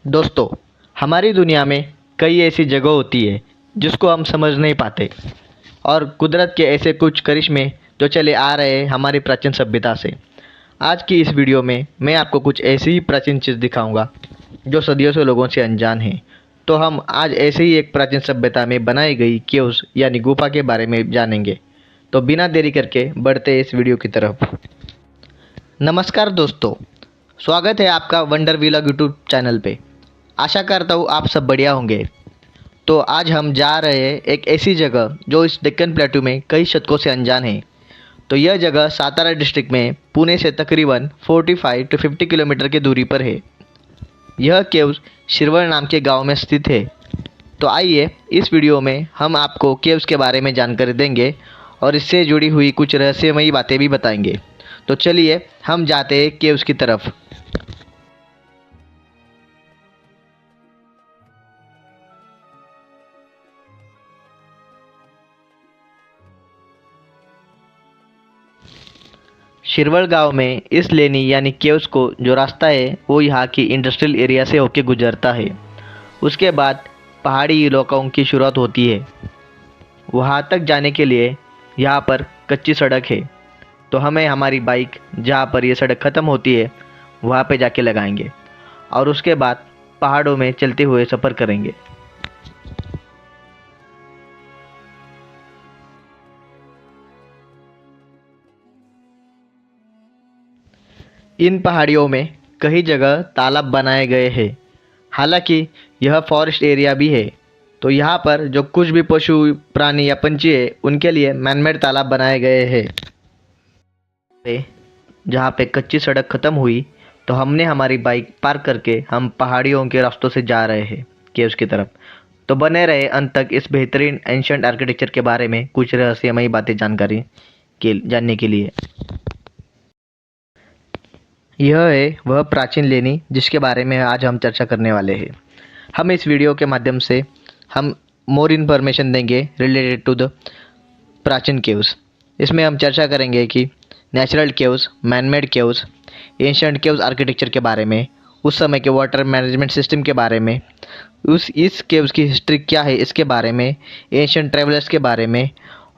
दोस्तों, हमारी दुनिया में कई ऐसी जगह होती है जिसको हम समझ नहीं पाते और कुदरत के ऐसे कुछ करिश्मे जो चले आ रहे हैं हमारी प्राचीन सभ्यता से। आज की इस वीडियो में मैं आपको कुछ ऐसी ही प्राचीन चीज़ दिखाऊंगा जो सदियों से लोगों से अनजान है। तो हम आज ऐसे ही एक प्राचीन सभ्यता में बनाई गई केव्स यानी गुफा के बारे में जानेंगे। तो बिना देरी करके बढ़ते हैं इस वीडियो की तरफ। नमस्कार दोस्तों, स्वागत है आपका वंडर व्लॉग यूट्यूब चैनल पे। आशा करता हूँ आप सब बढ़िया होंगे। तो आज हम जा रहे हैं एक ऐसी जगह जो इस डेक्कन प्लेटू में कई शतकों से अनजान है। तो यह जगह सातारा डिस्ट्रिक्ट में पुणे से तकरीबन 45 टू 50 किलोमीटर की दूरी पर है। यह केव्स शिरवळ नाम के गांव में स्थित है। तो आइए इस वीडियो में हम आपको केव्स के बारे में जानकारी देंगे और इससे जुड़ी हुई कुछ रहस्यमयी बातें भी बताएंगे। तो चलिए हम जाते हैं केव्स की तरफ। शिरवळ गांव में इस लेनी यानी केव्स को जो रास्ता है वो यहाँ की इंडस्ट्रियल एरिया से होकर गुजरता है। उसके बाद पहाड़ी इलाकों की शुरुआत होती है। वहाँ तक जाने के लिए यहाँ पर कच्ची सड़क है। तो हमें हमारी बाइक जहाँ पर ये सड़क ख़त्म होती है वहाँ पे जाके लगाएंगे और उसके बाद पहाड़ों में चलते हुए सफ़र करेंगे। इन पहाड़ियों में कई जगह तालाब बनाए गए हैं। हालांकि यह फॉरेस्ट एरिया भी है। तो यहाँ पर जो कुछ भी पशु प्राणी या पंछी है उनके लिए मैनमेड तालाब बनाए गए हैं। जहाँ पे कच्ची सड़क ख़त्म हुई तो हमने हमारी बाइक पार्क करके हम पहाड़ियों के रास्तों से जा रहे हैं केव्स की तरफ। तो बने रहे अंत तक इस बेहतरीन एंशंट आर्किटेक्चर के बारे में कुछ रहस्यमयी बातें जानकारी के जानने के लिए। यह है वह प्राचीन लेनी जिसके बारे में आज हम चर्चा करने वाले हैं। हम इस वीडियो के माध्यम से हम मोर इन्फॉर्मेशन देंगे रिलेटेड टू द प्राचीन केव्स। इसमें हम चर्चा करेंगे कि natural caves, manmade caves, ancient caves architecture के बारे में, उस समय के वाटर मैनेजमेंट सिस्टम के बारे में, इस केव्स की हिस्ट्री क्या है इसके बारे में, एंशिएंट ट्रेवलर्स के बारे में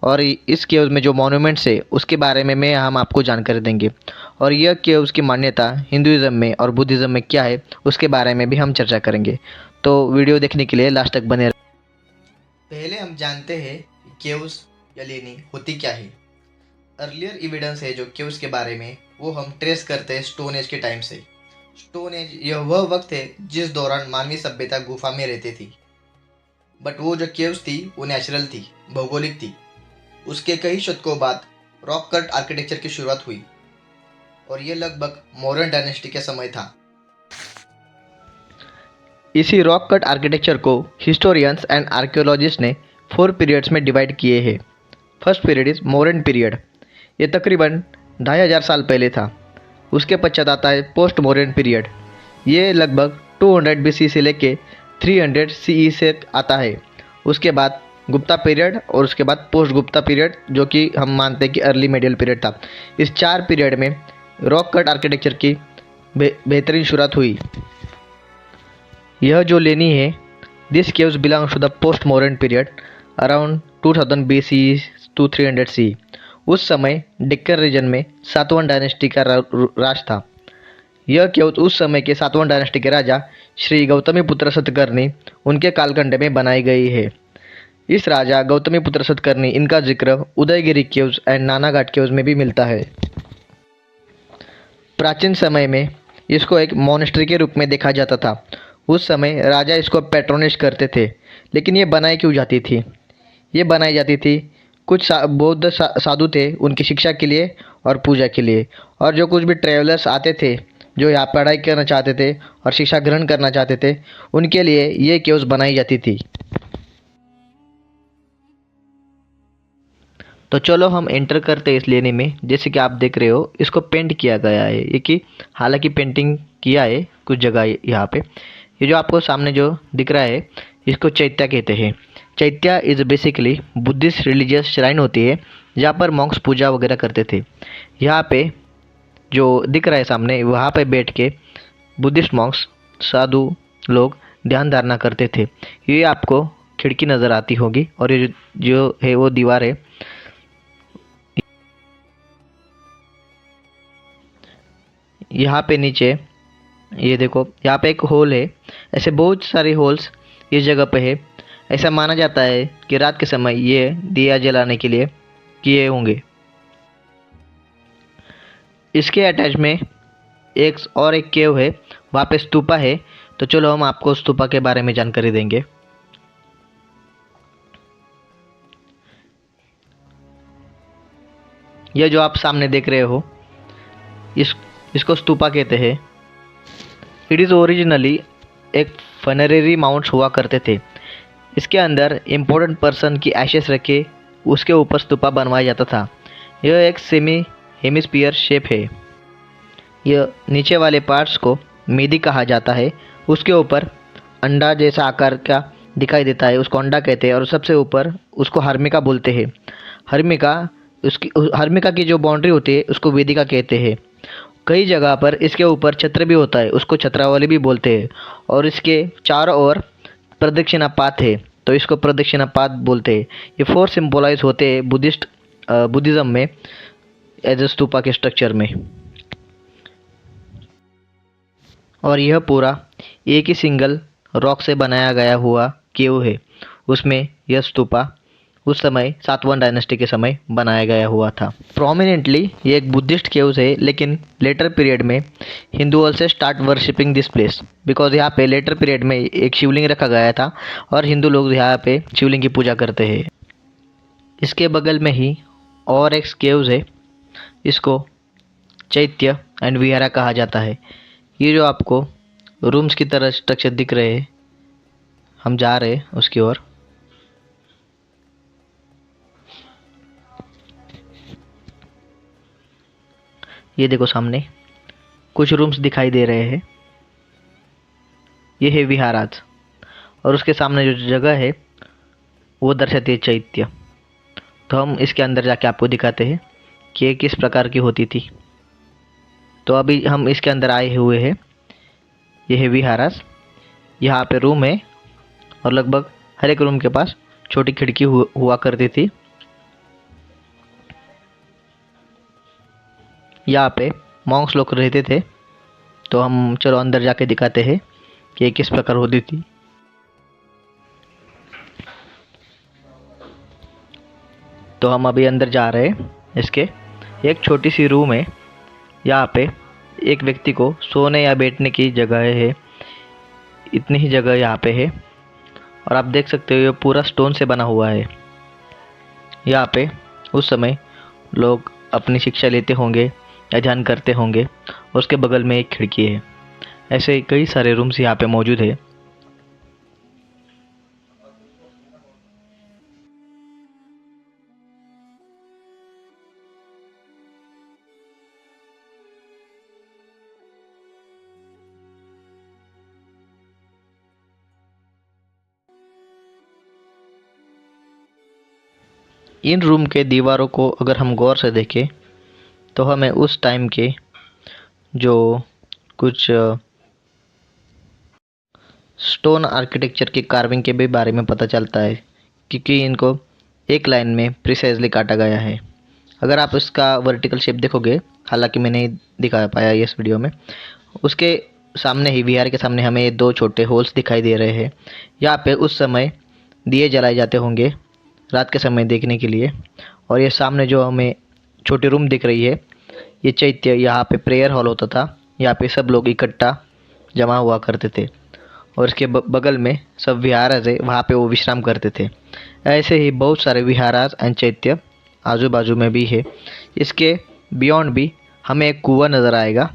और इस केव्स में जो मॉन्यूमेंट्स है उसके बारे में हम आपको जानकारी देंगे। और यह केव्स की मान्यता हिंदुज़म में और बुद्धिज़्म में क्या है उसके बारे में भी हम चर्चा करेंगे। तो वीडियो देखने के लिए लास्ट तक बने रहें। पहले हम जानते हैं केव्स या लेनी होती क्या है। अर्लियर एविडेंस है जो केव्स के बारे में वो हम ट्रेस करते हैं स्टोन एज के टाइम से। स्टोन एज यह वह वक्त है जिस दौरान मानवीय सभ्यता गुफा में रहती थी। बट वो जो केव्स थी वो नेचुरल थी, भौगोलिक थी। उसके कई शतकों बाद रॉक कट आर्किटेक्चर की शुरुआत हुई और ये लगभग मौर्यन डायनेस्टी के समय था। इसी रॉक कट आर्किटेक्चर को हिस्टोरियंस एंड आर्कियोलॉजिस्ट ने 4 पीरियड्स में डिवाइड किए हैं। First period is Mauryan period, ये तकरीबन 2500 साल पहले था। उसके पश्चात आता है पोस्ट मौर्यन पीरियड, ये लगभग 200 BC से लेके 300 CE से आता है। उसके बाद गुप्ता पीरियड और उसके बाद पोस्ट गुप्ता पीरियड जो कि हम मानते हैं कि अर्ली मिडियल पीरियड था। इस 4 पीरियड में रॉक कट आर्किटेक्चर की बेहतरीन शुरुआत हुई। यह जो लेनी है, this caves belongs to the post modern period around 2000 BC to 300 CE। उस समय डेक्कन रीजन में सातवां डायनेस्टी का राज था। यह केव्स उस समय के सातवां डायनेस्टी के राजा श्री गौतमीपुत्र सतकर्णी उनके कालखंड में बनाई गई है। इस राजा गौतमीपुत्र सतकर्णी इनका जिक्र Udayagiri caves and Nanaghat caves में भी मिलता है। प्राचीन समय में इसको एक मॉनेस्ट्री के रूप में देखा जाता था। उस समय राजा इसको पैट्रोनेज करते थे। लेकिन ये बनाई क्यों जाती थी? ये बनाई जाती थी कुछ बौद्ध साधु थे उनकी शिक्षा के लिए और पूजा के लिए, और जो कुछ भी ट्रैवलर्स आते थे जो यहाँ पढ़ाई करना चाहते थे और शिक्षा ग्रहण करना चाहते थे उनके लिए ये केव्स बनाई जाती थी। तो चलो हम एंटर करते हैं इस लेनी में। जैसे कि आप देख रहे हो इसको पेंट किया गया है, ये कि हालांकि पेंटिंग किया है कुछ जगह यहाँ पे। ये जो आपको सामने जो दिख रहा है इसको चैत्या कहते हैं। Chaitya is basically Buddhist religious shrine होती है जहाँ पर मॉन्क्स पूजा वगैरह करते थे। यहाँ पे जो दिख रहा है सामने वहाँ पे बैठ के बुद्धिस्ट मॉन्क्स, साधु लोग ध्यान धारणा करते थे। ये आपको खिड़की नज़र आती होगी और ये जो है वो दीवार है। यहाँ पे नीचे ये देखो, यहाँ पे एक होल है। ऐसे बहुत सारे होल्स इस जगह पे है। ऐसा माना जाता है कि रात के समय ये दिया जलाने के लिए किए होंगे। इसके अटैच में एक केव है, वहाँ पे स्तूपा है। तो चलो हम आपको स्तूपा के बारे में जानकारी देंगे। यह जो आप सामने देख रहे हो, इसको स्तूपा कहते हैं। इट इज़ ओरिजिनली एक फनरेरी माउंट्स हुआ करते थे। इसके अंदर इम्पोर्टेंट पर्सन की एशेस रखे उसके ऊपर स्तूपा बनवाया जाता था। यह एक सेमी हेमिस्फीयर शेप है। यह नीचे वाले पार्ट्स को मेदी कहा जाता है। उसके ऊपर अंडा जैसा आकार का दिखाई देता है, उसको अंडा कहते हैं। और सबसे ऊपर उसको हर्मिका बोलते हैं। हर्मिका हर्मिका की जो बाउंड्री होती है उसको वेदिका कहते हैं। कई जगह पर इसके ऊपर छत्र भी होता है, उसको छत्रावली भी बोलते हैं। और इसके चारों ओर प्रदक्षिणापात है, तो इसको प्रदक्षिणापात बोलते हैं। ये फोर सिंबलाइज होते हैं बुद्धिज़्म में एज ए स्तूपा के स्ट्रक्चर में। और यह पूरा एक ही सिंगल रॉक से बनाया गया हुआ केव है। उसमें यह स्तूपा उस समय सातवां डायनेस्टी के समय बनाया गया हुआ था। प्रोमिनेंटली ये एक बुद्धिस्ट केव्स है, लेकिन लेटर पीरियड में Hindu also start worshipping this place because यहाँ पे लेटर पीरियड में एक शिवलिंग रखा गया था और हिंदू लोग यहाँ पे शिवलिंग की पूजा करते हैं। इसके बगल में ही और एक केव्स है, इसको चैत्य एंड विहारा कहा जाता है। ये जो आपको रूम्स की तरह स्ट्रक्चर दिख रहे हैं, हम जा रहे हैं उसकी ओर। ये देखो सामने कुछ रूम्स दिखाई दे रहे हैं। ये है विहाराज और उसके सामने जो जगह है वो दर्शाती है चैत्य। तो हम इसके अंदर जाके आपको दिखाते हैं कि ये किस प्रकार की होती थी। तो अभी हम इसके अंदर आए हुए हैं। ये है विहाराज। यहाँ पे रूम है और लगभग हर एक रूम के पास छोटी खिड़की हुआ करती थी। यहाँ पे मॉन्क्स लोग रहते थे। तो हम चलो अंदर जाके दिखाते हैं कि ये किस प्रकार होती थी। तो हम अभी अंदर जा रहे हैं। इसके एक छोटी सी रूम है। यहाँ पे एक व्यक्ति को सोने या बैठने की जगह है, इतनी ही जगह यहाँ पे है। और आप देख सकते हो ये पूरा स्टोन से बना हुआ है। यहाँ पे उस समय लोग अपनी शिक्षा लेते होंगे या ध्यान करते होंगे। उसके बगल में एक खिड़की है। ऐसे कई सारे रूम्स यहाँ पे मौजूद है। इन रूम के दीवारों को अगर हम गौर से देखें तो हमें उस टाइम के जो कुछ स्टोन आर्किटेक्चर की कार्विंग के भी बारे में पता चलता है, क्योंकि इनको एक लाइन में प्रिसाइजली काटा गया है। अगर आप इसका वर्टिकल शेप देखोगे, हालांकि मैं नहीं दिखा पाया इस वीडियो में, उसके सामने ही विहार के सामने हमें दो छोटे होल्स दिखाई दे रहे हैं। यहाँ पे उस समय दिए जलाए जाते होंगे रात के समय देखने के लिए। और ये सामने जो हमें छोटी रूम दिख रही है, ये चैत्य, यहाँ पे प्रेयर हॉल होता था। यहाँ पे सब लोग इकट्ठा जमा हुआ करते थे। और इसके बगल में सब विहाराज है, वहाँ पे वो विश्राम करते थे। ऐसे ही बहुत सारे विहाराज एंड चैत्य आजू बाजू में भी है। इसके बियॉन्ड भी हमें एक कुआं नज़र आएगा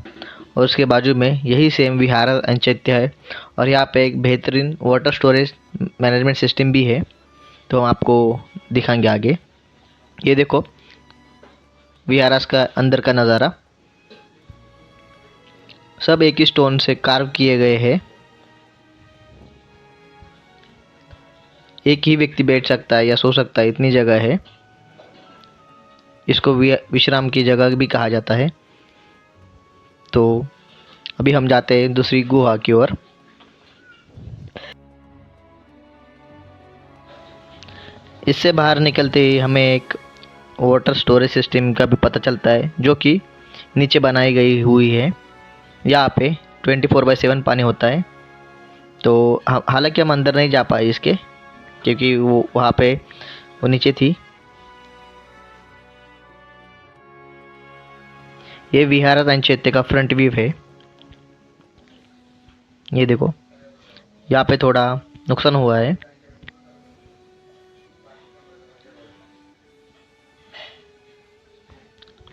और उसके बाजू में यही सेम विहाराज एंड चैत्य है। और यहाँ पे एक बेहतरीन वाटर स्टोरेज मैनेजमेंट सिस्टम भी है। तो हम आपको दिखाएंगे आगे। ये देखो विहाराज का अंदर का नज़ारा, सब एक ही स्टोन से कार्व किए गए हैं। एक ही व्यक्ति बैठ सकता है या सो सकता है, इतनी जगह है। इसको विश्राम की जगह भी कहा जाता है। तो अभी हम जाते हैं दूसरी गुहा की ओर। इससे बाहर निकलते ही हमें एक वाटर स्टोरेज सिस्टम का भी पता चलता है, जो कि नीचे बनाई गई हुई है। यहाँ पे 24/7 पानी होता है। तो हालांकि हम अंदर नहीं जा पाए इसके, क्योंकि वो वहाँ पे वो नीचे थी। ये विहारा तंचेते का फ्रंट व्यू है। ये देखो, यहाँ पे थोड़ा नुकसान हुआ है।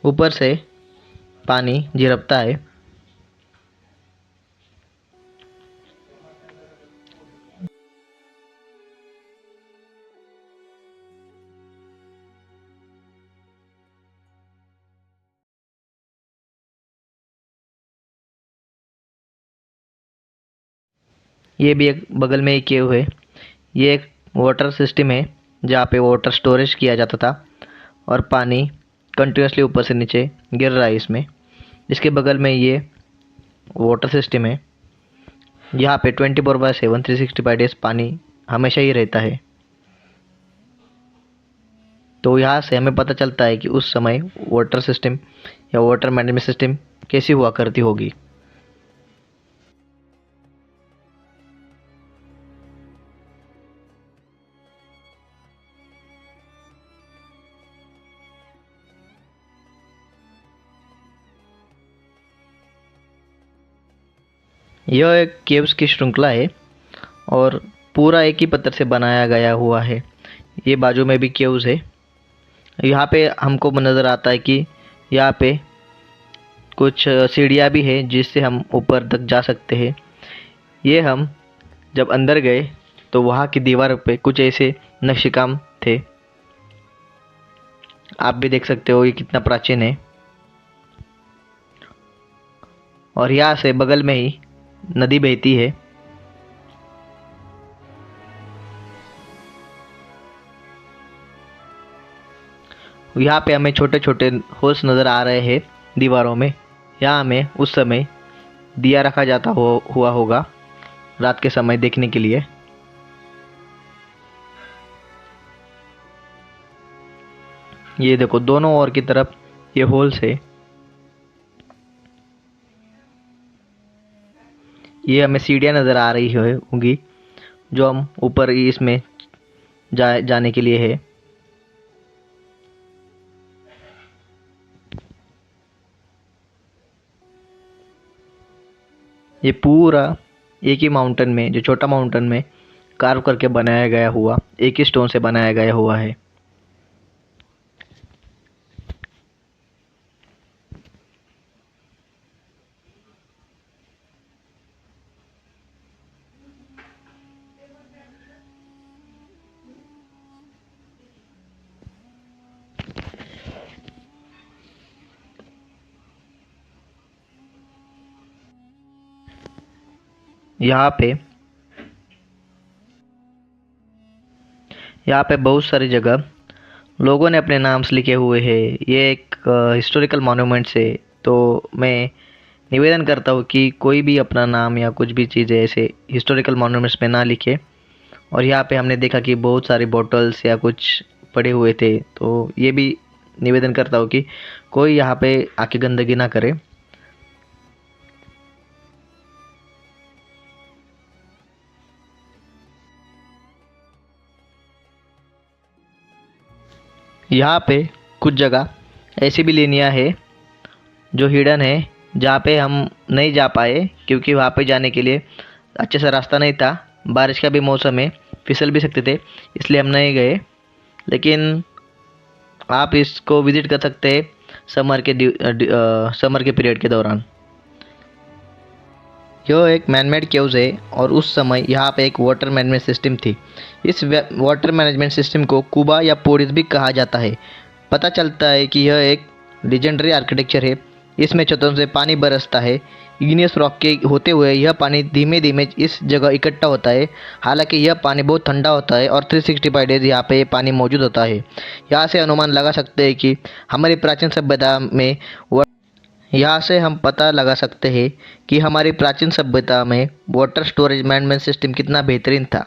ऊपर से पानी झिरकता है। ये भी एक बगल में ही केव है। ये एक वाटर सिस्टम है जहाँ पे वाटर स्टोरेज किया जाता था, और पानी कंटिन्यूसली ऊपर से नीचे गिर रहा है इसमें। इसके बगल में ये वाटर सिस्टम है। यहाँ पे 24/7 365 डेज पानी हमेशा ही रहता है। तो यहाँ से हमें पता चलता है कि उस समय वाटर सिस्टम या वाटर मैनेजमेंट सिस्टम कैसी हुआ करती होगी। यह एक केव्स की श्रृंखला है, और पूरा एक ही पत्थर से बनाया गया हुआ है। ये बाजू में भी केव्स है। यहाँ पे हमको नज़र आता है कि यहाँ पे कुछ सीढ़ियाँ भी है जिससे हम ऊपर तक जा सकते हैं। ये हम जब अंदर गए तो वहाँ की दीवार पे कुछ ऐसे नक्शेकाम थे। आप भी देख सकते हो ये कितना प्राचीन है। और यहाँ से बगल में ही नदी बहती है। यहाँ पे हमें छोटे छोटे होल्स नज़र आ रहे हैं दीवारों में। यहाँ हमें उस समय दिया रखा जाता हुआ होगा रात के समय देखने के लिए। ये देखो, दोनों ओर की तरफ ये होल्स है। ये हमें सीढ़ियाँ नज़र आ रही होंगी जो हम ऊपर इसमें जाने के लिए है। ये पूरा एक ही माउंटेन में, जो छोटा माउंटेन में कार्व करके बनाया गया हुआ, एक ही स्टोन से बनाया गया हुआ है। यहाँ पे बहुत सारी जगह लोगों ने अपने नाम्स लिखे हुए हैं। ये एक हिस्टोरिकल मॉन्यूमेंट्स है। तो मैं निवेदन करता हूँ कि कोई भी अपना नाम या कुछ भी चीज़ें ऐसे हिस्टोरिकल मॉन्यूमेंट्स में ना लिखे। और यहाँ पे हमने देखा कि बहुत सारे बॉटल्स या कुछ पड़े हुए थे। तो ये भी निवेदन करता हूँ कि कोई यहाँ पे आके गंदगी ना करे। यहाँ पे कुछ जगह ऐसी भी लेनियाँ है जो हिडन है, जहाँ पे हम नहीं जा पाए क्योंकि वहाँ पे जाने के लिए अच्छे से रास्ता नहीं था। बारिश का भी मौसम है, फिसल भी सकते थे, इसलिए हम नहीं गए। लेकिन आप इसको विज़िट कर सकते हैं समर के पीरियड के दौरान। यह एक मैनमेड केव्स है, और उस समय यहाँ पे एक वाटर मैनेजमेंट सिस्टम थी। इस वाटर मैनेजमेंट सिस्टम को कुबा या पोडिस भी कहा जाता है। पता चलता है कि यह एक लीजेंडरी आर्किटेक्चर है। इसमें छतों से पानी बरसता है। इग्नियस रॉक के होते हुए यह पानी धीमे धीमे इस जगह इकट्ठा होता है। हालांकि यह पानी बहुत ठंडा होता है, और 365 डेज यहाँ पे पानी मौजूद होता है। यहाँ से अनुमान लगा सकते हैं कि हमारी प्राचीन सभ्यता में यहाँ से हम पता लगा सकते हैं कि हमारी प्राचीन सभ्यता में वाटर स्टोरेज मैनेजमेंट सिस्टम कितना बेहतरीन था।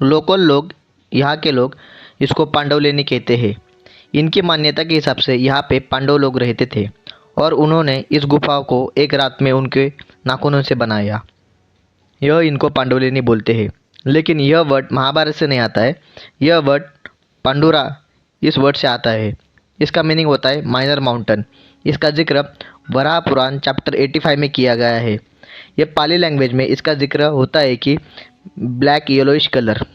लोकल लोग, यहाँ के लोग इसको पांडवलेनी कहते हैं। इनकी मान्यता के हिसाब से यहाँ पे पांडव लोग रहते थे और उन्होंने इस गुफा को एक रात में उनके नाखूनों से बनाया। यह इनको पांडवलेनी बोलते हैं। लेकिन यह वर्ड महाभारत से नहीं आता है, यह वर्ड पांडुरा इस वर्ड से आता है। इसका मीनिंग होता है माइनर माउंटेन। इसका जिक्र वराह पुराण चैप्टर 85 में किया गया है। ये पाली लैंग्वेज में इसका जिक्र होता है कि ब्लैक येलोइश कलर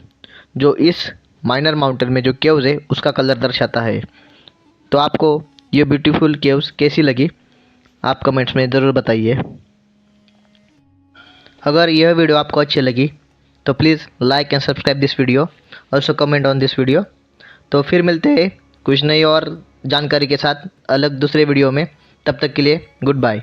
जो इस माइनर माउंटेन में जो केव्स है उसका कलर दर्शाता है। तो आपको ये ब्यूटीफुल केव्स कैसी लगी आप कमेंट्स में ज़रूर बताइए। अगर यह वीडियो आपको अच्छी लगी तो please like and subscribe this video, also comment on this video. तो फिर मिलते हैं कुछ नई और जानकारी के साथ अलग दूसरे वीडियो में। तब तक के लिए गुड बाय।